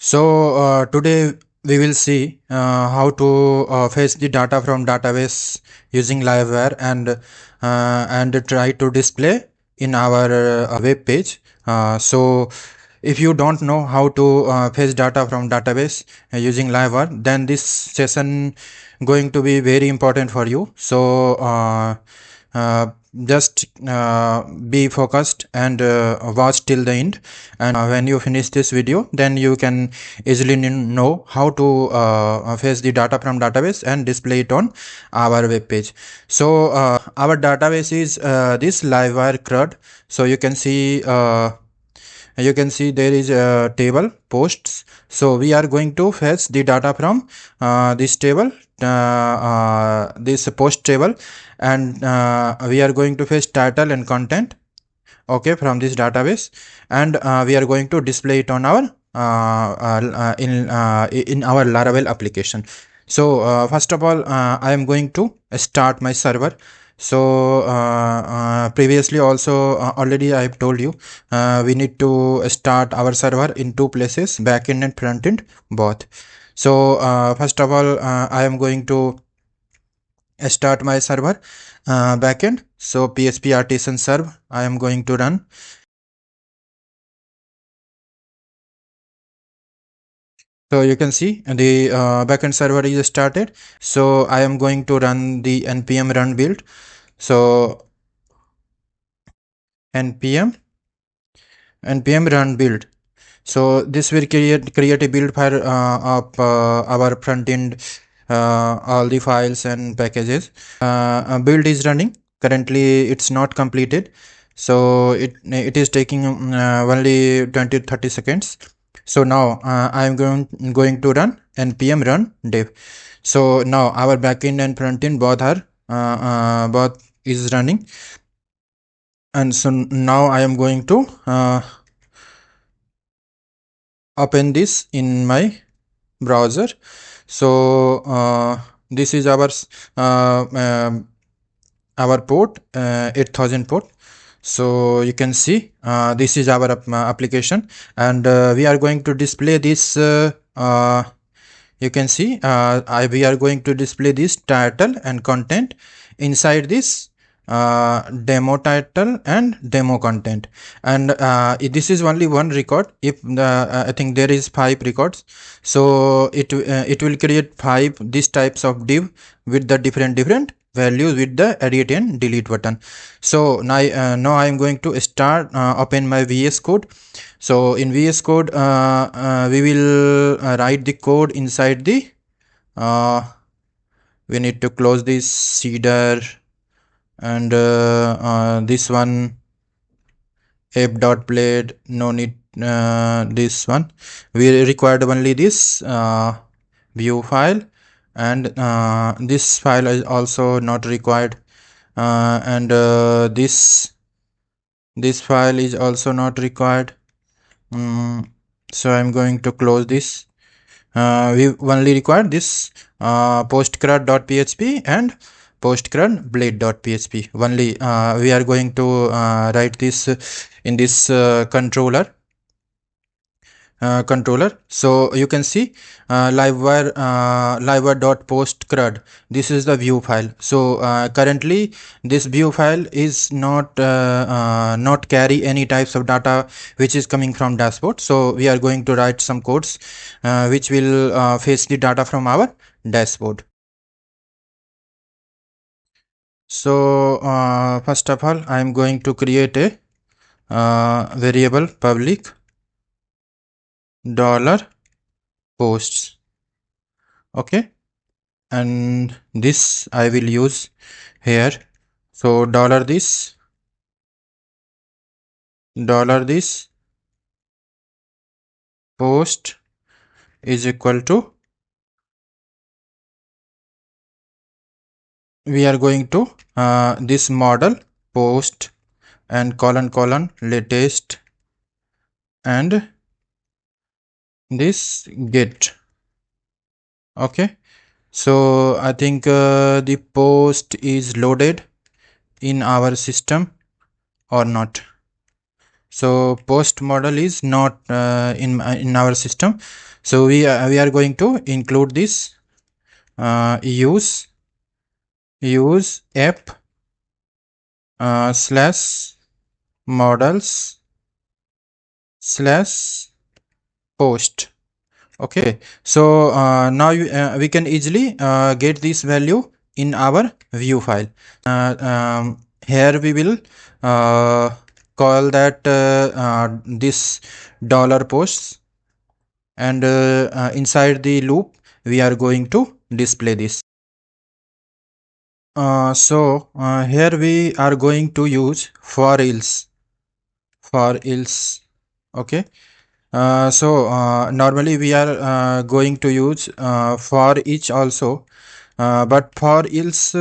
Today we will see how to fetch the data from database using Livewire and try to display in our web page. If you don't know how to fetch data from database using Livewire, then this session going to be very important for you. Uh, just be focused and watch till the end, and when you finish this video, then you can easily know how to fetch the data from database and display it on our web page. Our database is this Livewire CRUD. So you can see there is a table posts. So we are going to fetch the data from this table, this post table, and we are going to fetch title and content, okay, from this database, and we are going to display it on our in our Laravel application. First of all, I am going to start my server. Previously also already I have told you we need to start our server in two places, backend and frontend both. First of all, I am going to start my server backend. So PHP artisan serve I am going to run. So you can see the backend server is started. So I am going to run the npm run build. So npm run build. So this will create a build file of our front end, all the files and packages. Build is running currently, it's not completed, so it is taking only 20-30 seconds. So now I am going to run npm run dev. So now our backend and frontend both are both is running, and so now I am going to open this in my browser. So this is our port 8000 port. So you can see this is our application, and we are going to display this. You can see we are going to display this title and content inside this demo title and demo content, and this is only one record. If I think there is 5 records, so it will create 5 these types of div with the different values with the edit and delete button. So now I am going to start open my VS Code. So in VS Code we will write the code inside the we need to close this Cedar and this one app.blade, no need this one. We required only this view file, and this file is also not required, and this file is also not required. So I'm going to close this. We only require this postcrud.php and postcrud.blade.php only. We are going to write this in this controller. So you can see livewire.postcrud. This is the view file. So currently this view file is not carry any types of data which is coming from dashboard. So we are going to write some codes which will fetch the data from our dashboard. So first of all, I am going to create a variable public $posts, okay, and this I will use here. So $this post is equal to, we are going to this model post and colon latest and this get, okay. So I think the post is loaded in our system or not. So post model is not in our system. So we are going to include this use app slash models slash post. Okay, so now we can easily get this value in our view file. Here we will call that this dollar posts, and inside the loop we are going to display this. Here we are going to use for else. Okay. Normally we are going to use for each also, but for else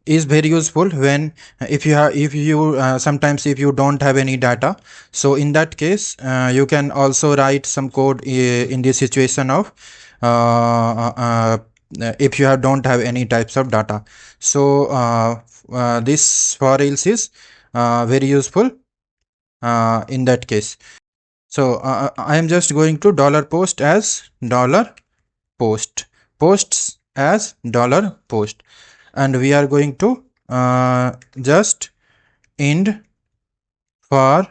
is very useful when if you sometimes if you don't have any data. So in that case you can also write some code in the situation of if you don't have any types of data. So this for else is very useful in that case. So I am just going to dollar post as dollar post, posts as dollar post, and we are going to just end for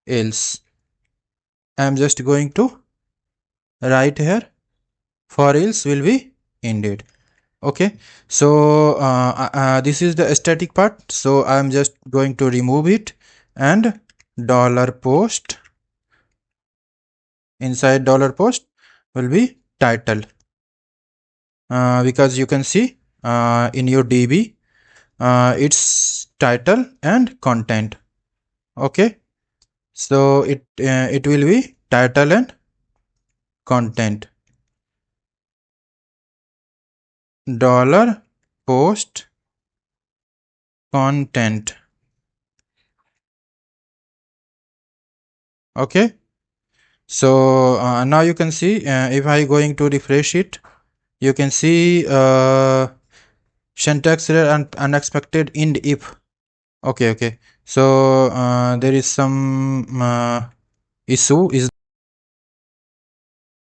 else. I am just going to write here for else will be ended. Okay, so this is the static part, so I am just going to remove it, and dollar post, inside dollar post will be title, because you can see in your DB its title and content. Okay, so it will be title and content, dollar post content. Okay, so now you can see if I going to refresh it, you can see syntax error and unexpected end if. Okay, so there is some issue is,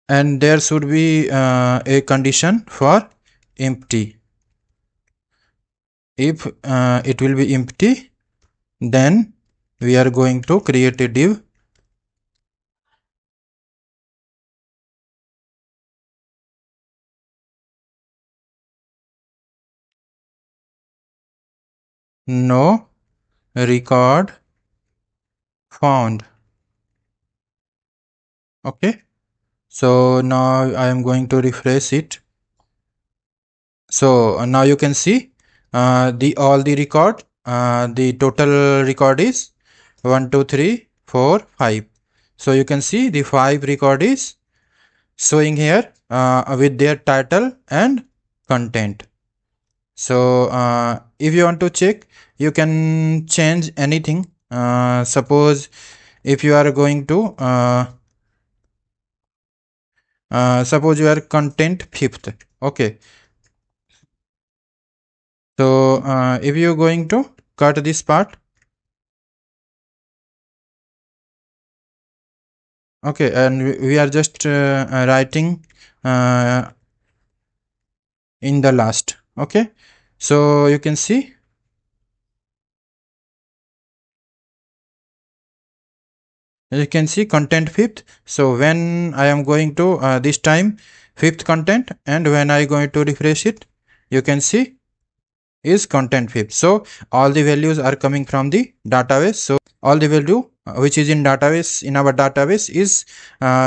and there should be a condition for empty. If it will be empty, then we are going to create a div no record found. Okay, so now I am going to refresh it. So now you can see the all the record, the total record is 1 2 3 4 5. So you can see the 5 record is showing here with their title and content. So if you want to check, you can change anything. Suppose if you are going to suppose you are content 5th. Okay, so if you are going to cut this part, okay, and we are just writing in the last. Okay, so you can see content 5th. So when I am going to this time 5th content, and when I going to refresh it, you can see is content 5th. So all the values are coming from the database. So all the value which is in database, in our database, is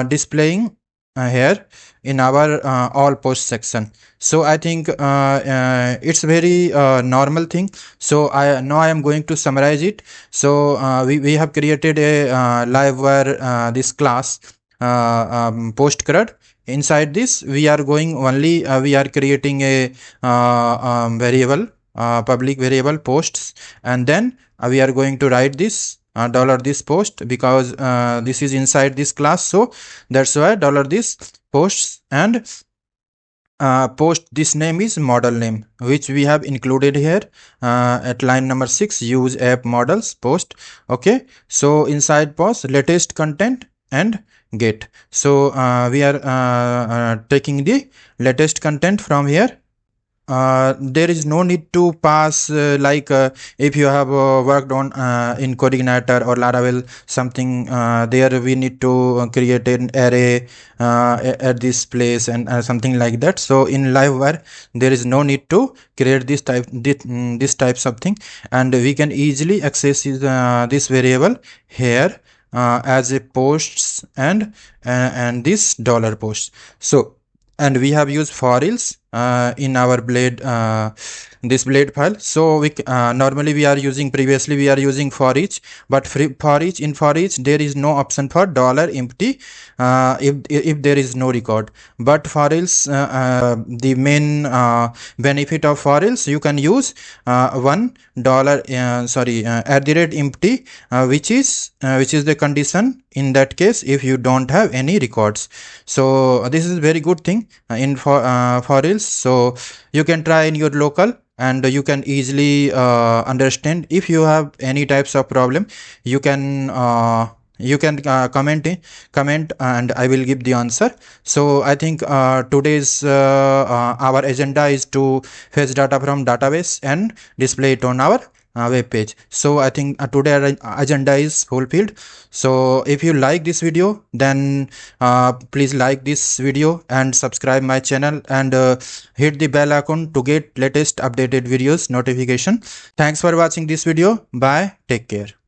displaying here in our all post section. So I think it's very normal thing. So I am going to summarize it. So we have created a Livewire this class post CRUD. Inside this we are going only we are creating a variable, public variable posts, and then we are going to write this dollar this post, because this is inside this class. So that's why dollar this posts, and post this name is model name, which we have included here at line number 6, use app models post. Okay, so inside post latest content and get. So we are taking the latest content from here. There is no need to pass if you have worked on in CodeIgniter or Laravel something, there we need to create an array at this place and something like that. So in Livewire there is no need to create this types of thing, and we can easily access this variable here as a posts and this dollar post. So, and we have used for else in our blade this blade file. So we normally we are using, previously we are using for each, but for each there is no option for dollar empty if there is no record. But for else the main benefit of for else, you can use $1 empty, which is the condition in that case if you don't have any records. So this is very good thing in for else. So you can try in your local, and you can easily understand. If you have any types of problem, you can comment and I will give the answer. So I think today's our agenda is to fetch data from database and display it on our web page. So I think today our agenda is fulfilled. So if you like this video, then please like this video and subscribe my channel, and hit the bell icon to get latest updated videos notification. Thanks for watching this video. Bye, take care.